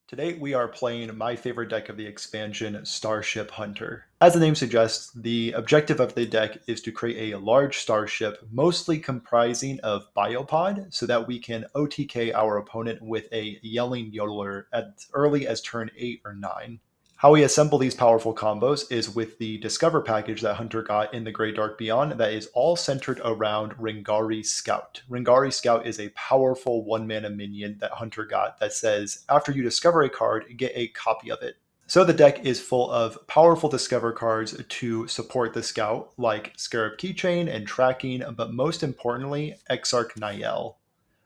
Today we are playing my favorite deck of the expansion, Starship Hunter. As the name suggests, the objective of the deck is to create a large starship, mostly comprising of Biopod, so that we can OTK our opponent with a Yelling Yodeler as early as turn 8 or 9. How we assemble these powerful combos is with the Discover package that Hunter got in the Great Dark Beyond that is all centered around Ringari Scout. Ringari Scout is a powerful 1 mana minion that Hunter got that says, after you discover a card, get a copy of it. So the deck is full of powerful Discover cards to support the Scout, like Scarab Keychain and Tracking, but most importantly, Exarch Niel.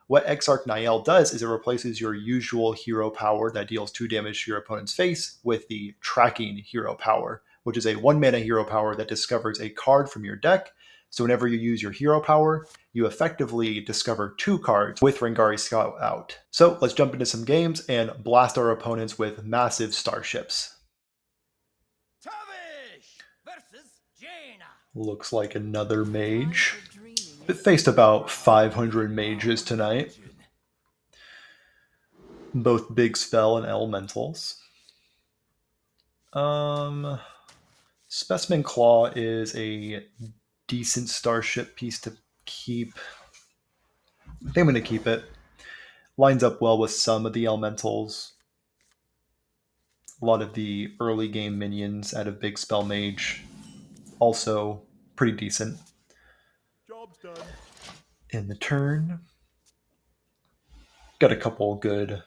What Exarch Niel does is it replaces your usual hero power that deals 2 damage to your opponent's face with the Tracking hero power, which is a 1 mana hero power that discovers a card from your deck. So whenever you use your hero power, you effectively discover 2 cards with Ringari Scout out. So let's jump into some games and blast our opponents with massive starships. Looks like another mage. It faced about 500 mages tonight. Both big spell and elementals. Specimen Claw is a decent starship piece to keep. I think I'm going to keep it. Lines up well with some of the elementals. A lot of the early game minions out of Big Spell Mage. Also pretty decent. Job's done. In the turn, got a couple good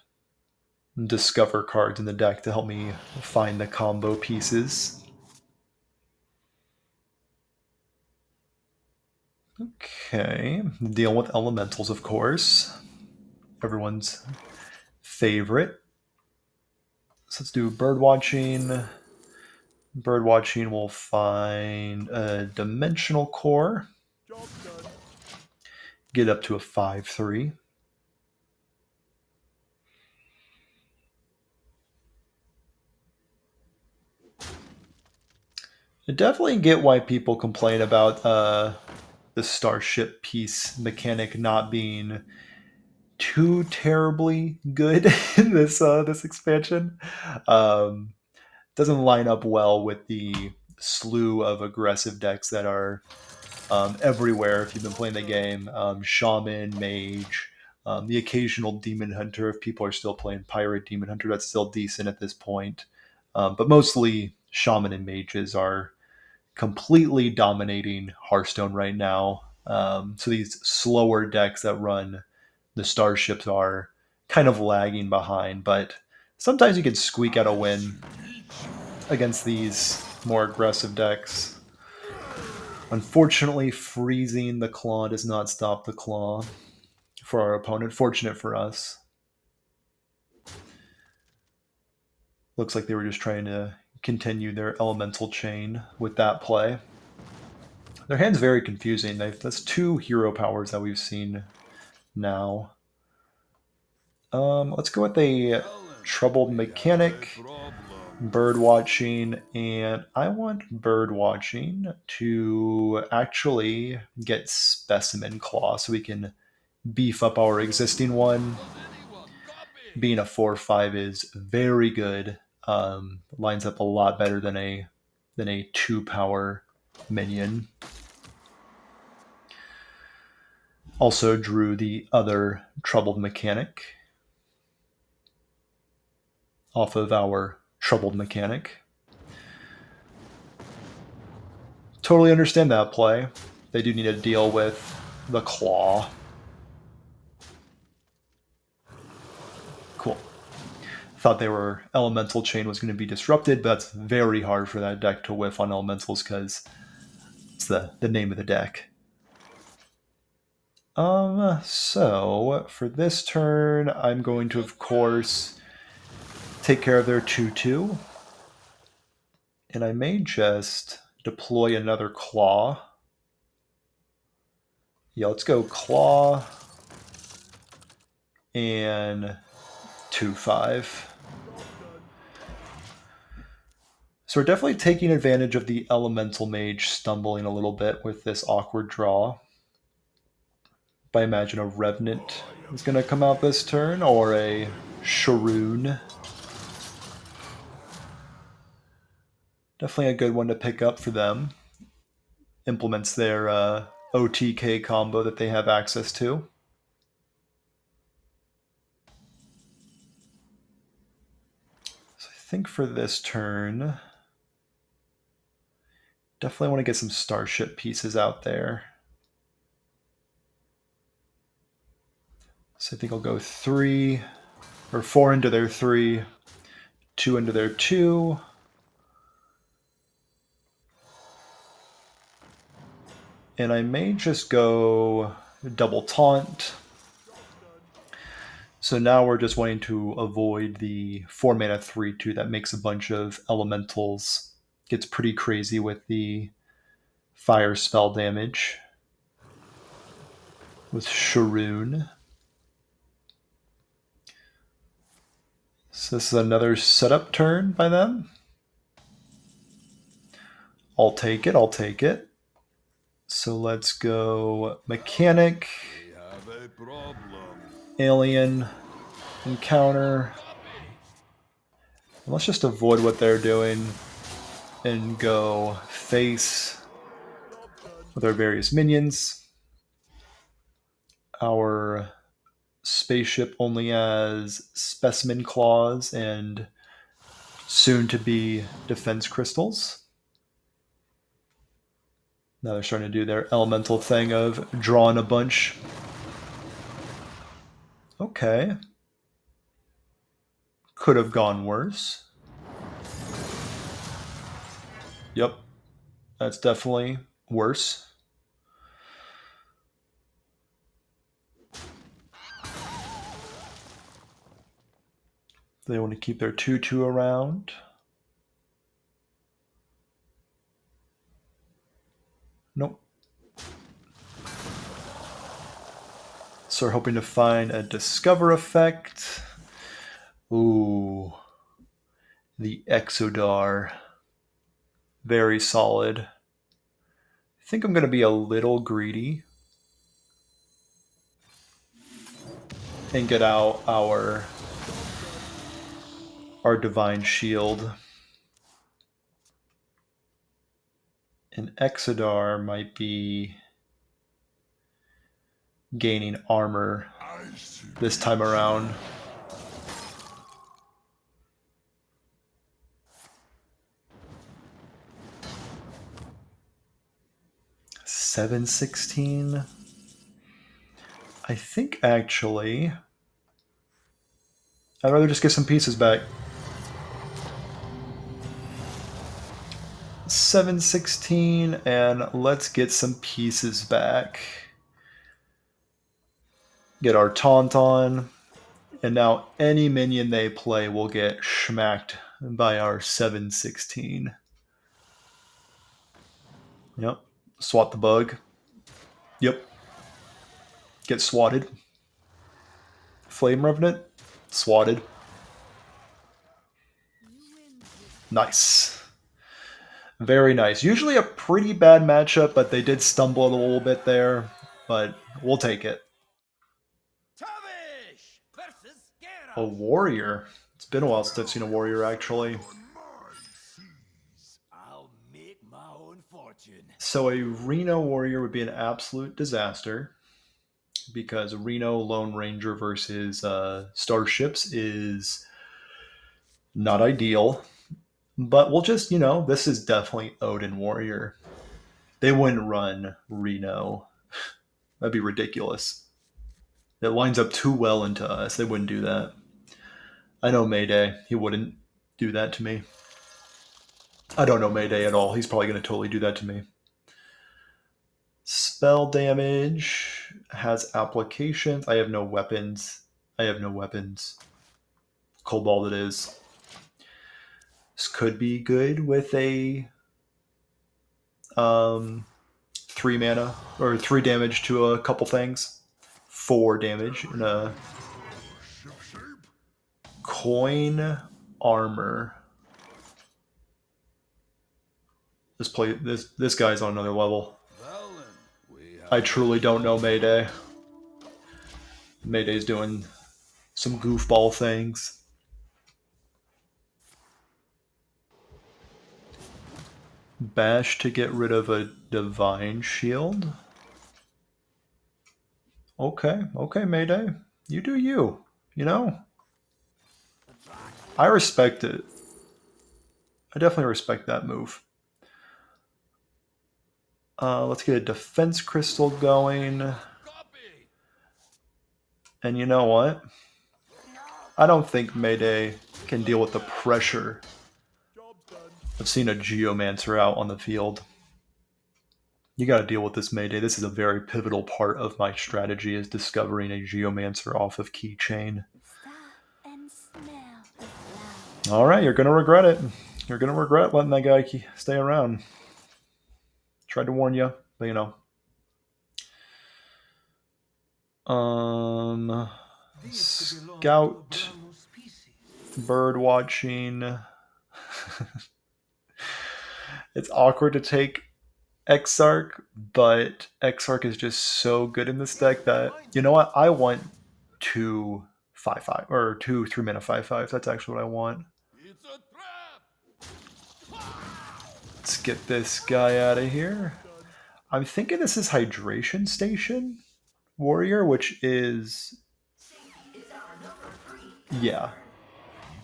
Discover cards in the deck to help me find the combo pieces. Okay, deal with elementals, of course. Everyone's favorite. So let's do bird watching. Bird watching will find a dimensional core. Job's done. Get up to a 5/3. I definitely get why people complain about the starship piece mechanic not being too terribly good in this expansion. Doesn't line up well with the slew of aggressive decks that are everywhere if you've been playing the game. Shaman, Mage, the occasional Demon Hunter. If people are still playing Pirate Demon Hunter, that's still decent at this point. But mostly Shaman and Mages are completely dominating Hearthstone right now. So these slower decks that run the starships are kind of lagging behind, but sometimes you can squeak out a win against these more aggressive decks. Unfortunately, freezing the claw does not stop the claw for our opponent. Fortunate for us. Looks like they were just trying to continue their elemental chain with that play. Their hand's very confusing. That's 2 hero powers that we've seen now. Let's go with a troubled mechanic, bird watching, and I want bird watching to actually get specimen claw so we can beef up our existing one. Being a 4/5 is very good. Lines up a lot better than a 2 power minion. Also drew the other troubled mechanic off of our troubled mechanic. Totally understand that play. They do need to deal with the claw. Cool. Thought they were elemental chain was going to be disrupted, but that's very hard for that deck to whiff on elementals because it's the name of the deck. So for this turn, I'm going to, of course, take care of their 2/2. And I may just deploy another claw. Yeah, let's go claw and 2/5. So we're definitely taking advantage of the elemental mage stumbling a little bit with this awkward draw. I imagine a revenant is going to come out this turn, or a Sharoon. Definitely a good one to pick up for them. Implements their OTK combo that they have access to. So I think for this turn, definitely want to get some Starship pieces out there. So I think I'll go 3 or 4 into their 3, 2 into their 2. And I may just go double taunt. Job's done. So now we're just wanting to avoid the 4 mana 3/2 that makes a bunch of elementals. Gets pretty crazy with the fire spell damage with Sharoon. So this is another setup turn by them. I'll take it, I'll take it. So let's go Mechanic, We have a problem. Alien, Encounter. And let's just avoid what they're doing and go face Job's done. with our various minions. Our spaceship only has specimen claws and soon to be defense crystals. Now they're starting to do their elemental thing of drawing a bunch. Okay. Could have gone worse. Yep. That's definitely worse. They want to keep their 2/2 around. Nope. So we're hoping to find a Discover effect. Ooh. The Exodar. Very solid. I think I'm going to be a little greedy and get out our Divine Shield. An Exodar might be gaining armor this time around. $7.16. I think actually I'd rather just get some pieces back. $7.16, and let's get some pieces back. Get our taunt on, and now any minion they play will get schmacked by our $7.16. Yep. Swat the bug. Yep. Get swatted. Flame Revenant. Swatted. Nice. Very nice. Usually a pretty bad matchup, but they did stumble a little bit there. But we'll take it. Tavish versus A Geralt. warrior. It's been a while since I've seen a warrior, actually. I'll make my own fortune. So a Reno warrior would be an absolute disaster because Reno Lone Ranger versus Starships is not ideal. But we'll just, this is definitely Odin Warrior. They wouldn't run Reno. That'd be ridiculous. It lines up too well into us. They wouldn't do that. I know Mayday. He wouldn't do that to me. I don't know Mayday at all. He's probably going to totally do that to me. Spell damage has applications. I have no weapons. Cobalt it is. This could be good with a 3 mana or 3 damage to a couple things. 4 damage in a coin armor. This guy's on another level. I truly don't know Mayday. Mayday's doing some goofball things. Bash to get rid of a Divine Shield. Okay, okay, Mayday. You do you. You know? I respect it. I definitely respect that move. Let's get a Defense Crystal going. Copy. And you know what? I don't think Mayday can deal with the pressure Job's done. of seeing a Geomancer out on the field. You got to deal with this, Mayday. This is a very pivotal part of my strategy, is discovering a Geomancer off of Keychain. And smell the flowers. All right, you're going to regret it. You're going to regret letting that guy stay around. Tried to warn you, but you know. Scout, bird watching. It's awkward to take Exarch, but Exarch is just so good in this deck that, you know what, I want 2/5/5 or 2 3-mana 5/5. That's actually what I want. It's a trap. Let's get this guy out of here. I'm thinking this is Hydration Station Warrior, which is, yeah,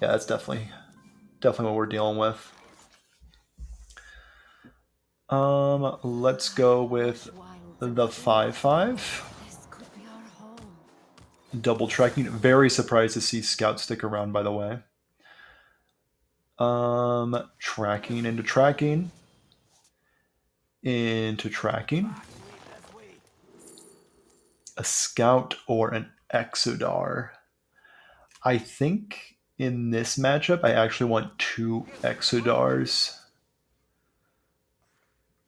that's definitely what we're dealing with. Let's go with the 5/5. This could be our home. Double tracking. Very surprised to see Scout stick around, by the way. Tracking into tracking. Into tracking. A Scout or an Exodar. I think in this matchup, I actually want 2 Exodars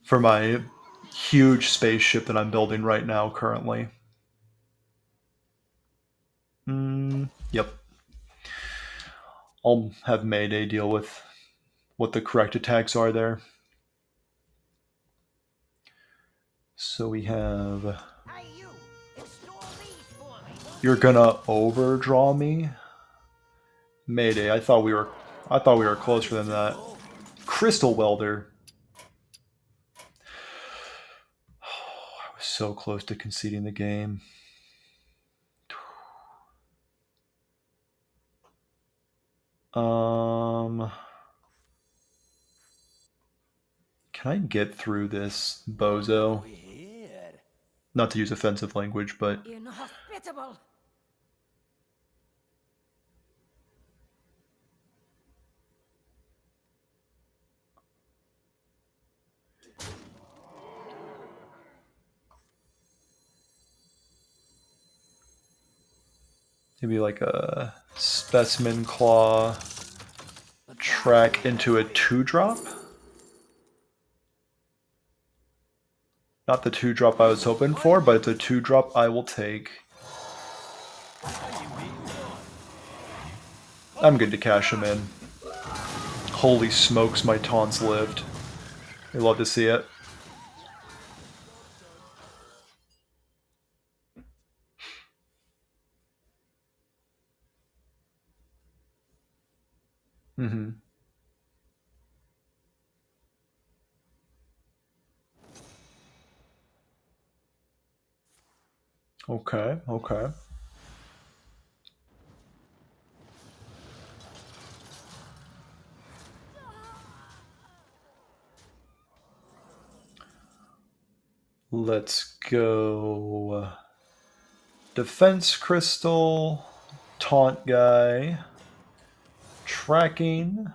for my huge spaceship that I'm building right now currently. Yep. I'll have Mayday deal with what the correct attacks are there. So we have... You're gonna overdraw me? Mayday, I thought we were closer than that. Crystal Welder. I was so close to conceding the game. Can I get through this bozo? Not to use offensive language, but Inhospitable. maybe like a Specimen Claw track into a 2-drop? Not the 2-drop I was hoping for, but it's a 2-drop I will take. I'm good to cash him in. Holy smokes, my taunts lived. We love to see it. Okay, okay. Let's go Defense Crystal, Taunt Guy, Tracking,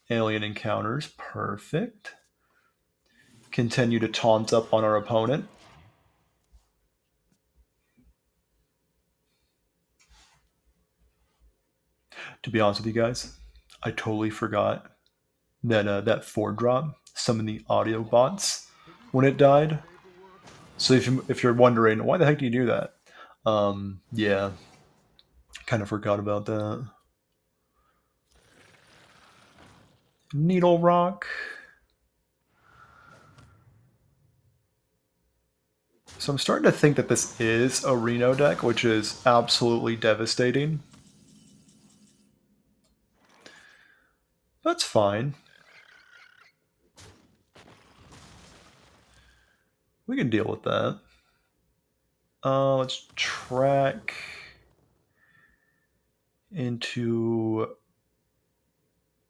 Alien Encounters, perfect. Continue to taunt up on our opponent. To be honest with you guys, I totally forgot that that 4-drop summoned the audio bots when it died. So if you're wondering why the heck do you do that, yeah, kind of forgot about that. Needle Rock. So I'm starting to think that this is a Reno deck, which is absolutely devastating. That's fine. We can deal with that. Let's track into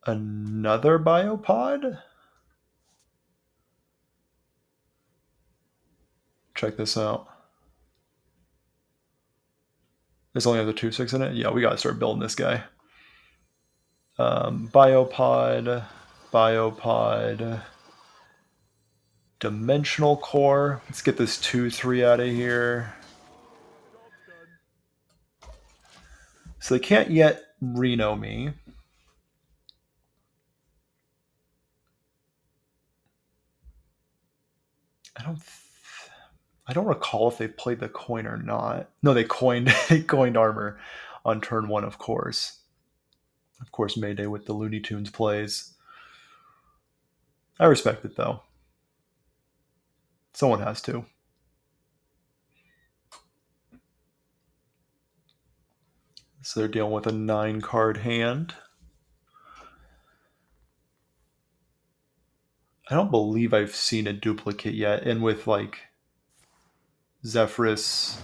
another biopod. Check this out. This only has a 2/6 in it? Yeah, we gotta start building this guy. Biopod, dimensional core. Let's get this 2/3 out of here. Job's done. So they can't yet Reno me. I don't recall if they played the coin or not. No, they coined they coined armor on turn 1, of course. Of course, Mayday with the Looney Tunes plays. I respect it though. Someone has to. So they're dealing with a 9-card hand. I don't believe I've seen a duplicate yet. And with like Zephyrus,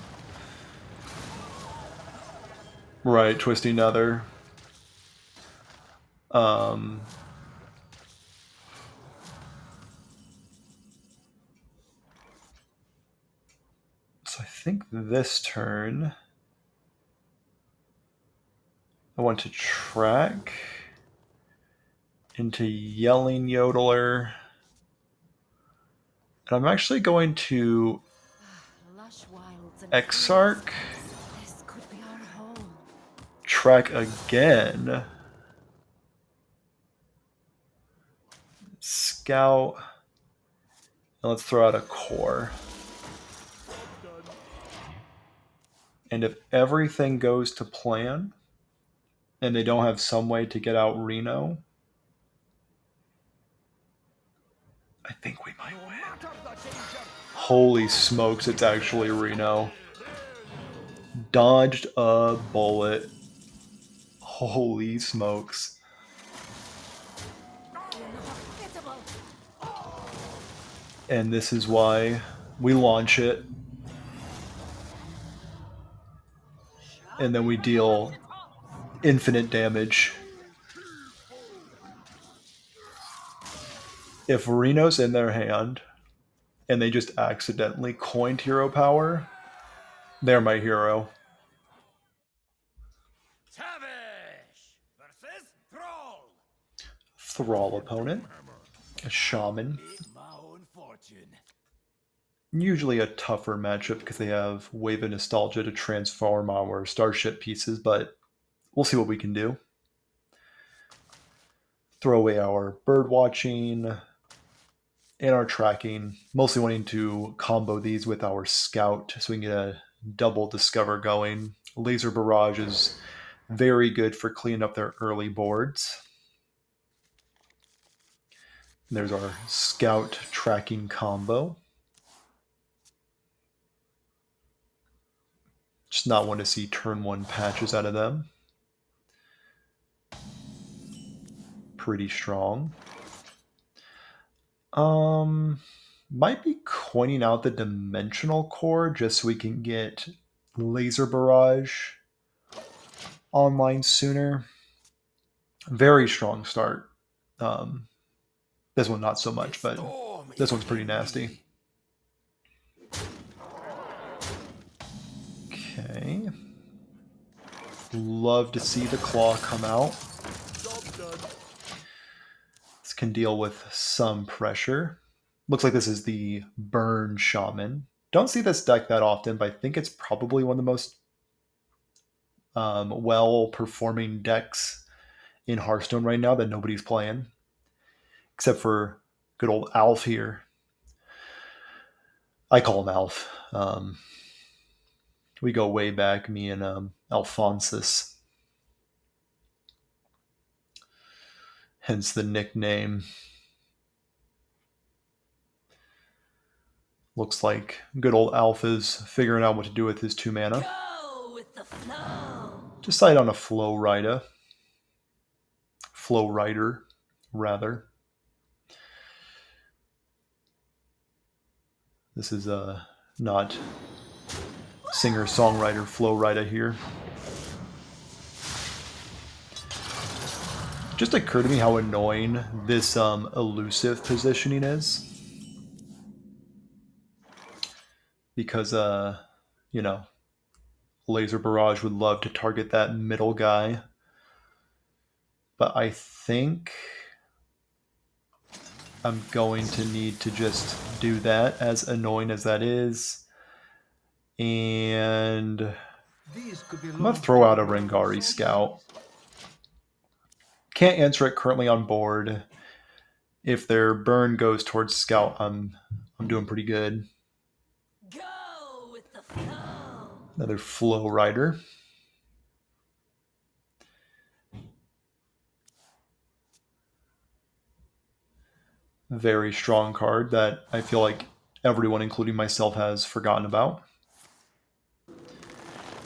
right, Twisting Nether. So I think this turn I want to track into Yelling Yodeler. And I'm actually going to Lush wilds and Exarch, fields. This could be our home. track again, Scout, and let's throw out a core. Job's done. And if everything goes to plan, and they don't have some way to get out Reno, I think we might win. Holy smokes, it's actually Reno. Dodged a bullet. Holy smokes. Inhospitable. And this is why we launch it. And then we deal infinite damage. If Reno's in their hand and they just accidentally coined hero power, they're my hero. Tavish versus Thrall. Thrall opponent. A shaman. Make my own fortune. Usually a tougher matchup because they have Wave of Nostalgia to transform our Starship pieces, but we'll see what we can do. Throw away our bird watching and our tracking, mostly wanting to combo these with our Scout so we can get a double discover going. Laser Barrage is very good for cleaning up their early boards. There's our Scout tracking combo. Just not want to see turn 1 patches out of them. Pretty strong. Might be coining out the dimensional core just so we can get Laser Barrage online sooner. Very strong start. This one not so much, but this one's pretty nasty. Okay. Love to see the claw come out. Job's done. This can deal with some pressure. Looks like this is the Burn Shaman. Don't see this deck that often, but I think it's probably one of the most well-performing decks in Hearthstone right now that nobody's playing. Except for good old Alf here. I call him Alf. We go way back, me and Alphonsus. Hence the nickname. Looks like good old Alf is figuring out what to do with his 2 mana. Go with the flow. Decide on a Flow Rider. Flow Rider, rather. This is not singer-songwriter flow rida here. Just occurred to me how annoying this elusive positioning is. Because, you know, Laser Barrage would love to target that middle guy. But I think I'm going to need to just do that, as annoying as that is. And I'm going to throw out a Rengari Scout. Can't answer it currently on board. If their burn goes towards Scout, I'm doing pretty good. Go with the flow. Another Flow Rider. Very strong card that I feel like everyone, including myself, has forgotten about.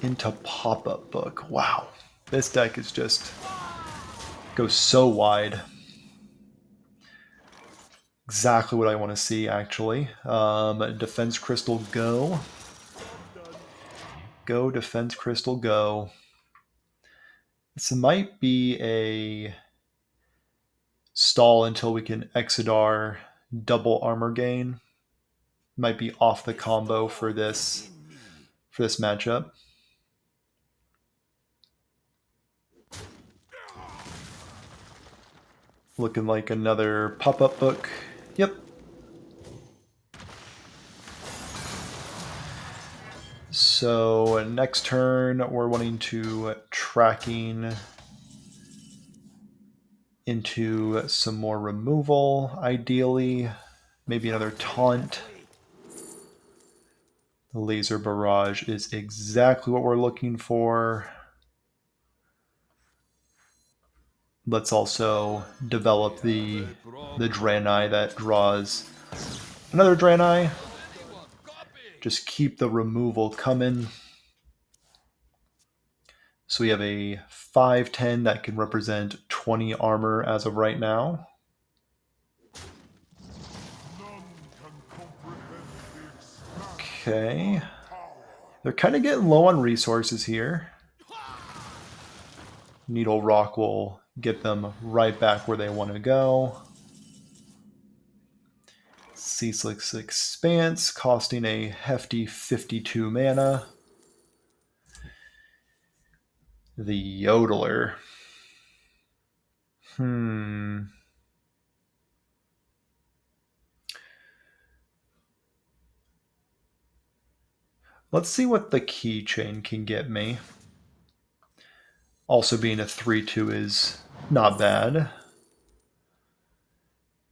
Into Pop-Up Book. Wow. This deck is just goes so wide. Exactly what I want to see, actually. Defense Crystal, go. Go, Defense Crystal, go. This might be a stall until we can Exodar double armor gain. Might be off the combo for this matchup. Looking like another pop-up book. Yep. So next turn, we're wanting to tracking into some more removal, ideally. Maybe another taunt. The Laser Barrage is exactly what we're looking for. Let's also develop the Draenei that draws another Draenei. Just keep the removal coming. So we have a 5/10 that can represent 20 armor as of right now. Okay. They're kind of getting low on resources here. Needle Rock will get them right back where they want to go. Ceaseless Expanse, costing a hefty 52 mana. The Yodeler. Let's see what the Keychain can get me. Also being a 3/2 is not bad.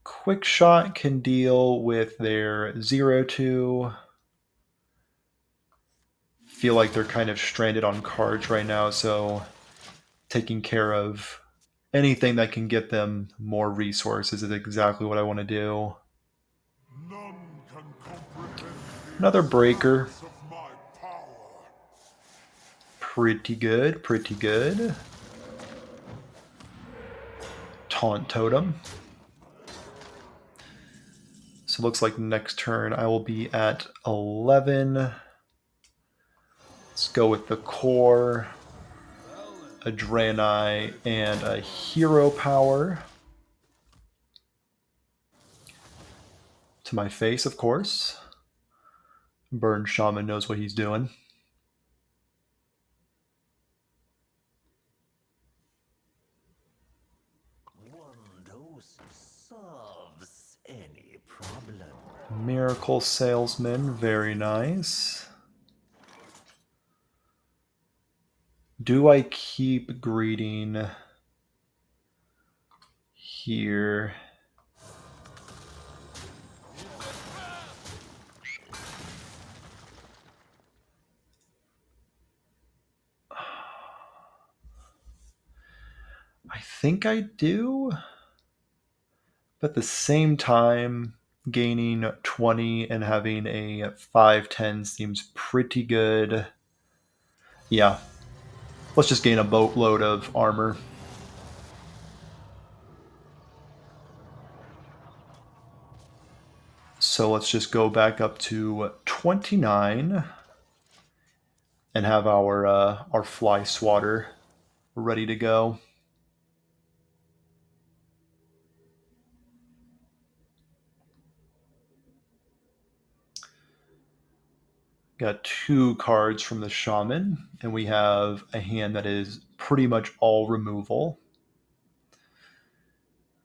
Quick Shot can deal with their 0/2. Feel like they're kind of stranded on cards right now, so taking care of anything that can get them more resources is exactly what I want to do. Another Breaker. Pretty good, pretty good. Taunt Totem. So it looks like next turn I will be at 11. Let's go with the core, a Draenei, and a Hero Power. To my face, of course. Burn Shaman knows what he's doing. One dose solves any problem. Miracle Salesman, very nice. Do I keep greeting here? I think I do. But at the same time, gaining 20 and having a 5/10 seems pretty good. Yeah. Let's just gain a boatload of armor. So let's just go back up to 29 and have our fly swatter ready to go. Got 2 cards from the shaman, and we have a hand that is pretty much all removal.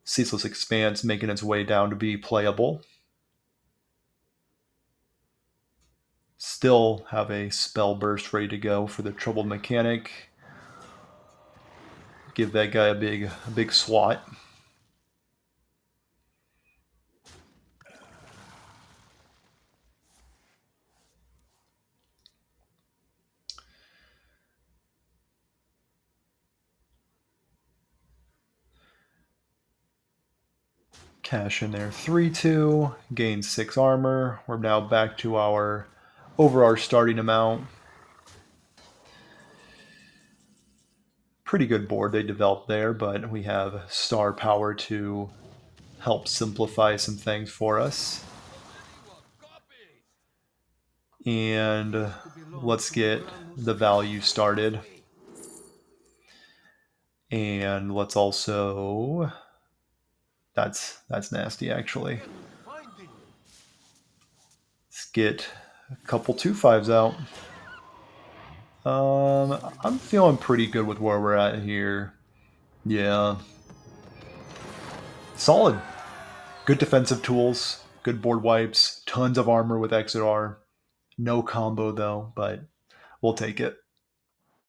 Ceaseless Expanse making its way down to be playable. Still have a spell burst ready to go for the troubled mechanic. Give that guy a big swat. Cash in there 3/2, gain 6 armor. We're now back to our starting amount. Pretty good board they developed there, but we have star power to help simplify some things for us. And let's get the value started. And let's also... That's nasty, actually. Let's get a couple 2/5s out. I'm feeling pretty good with where we're at here. Yeah. Solid. Good defensive tools, good board wipes, tons of armor with Exodar. No combo though, but we'll take it.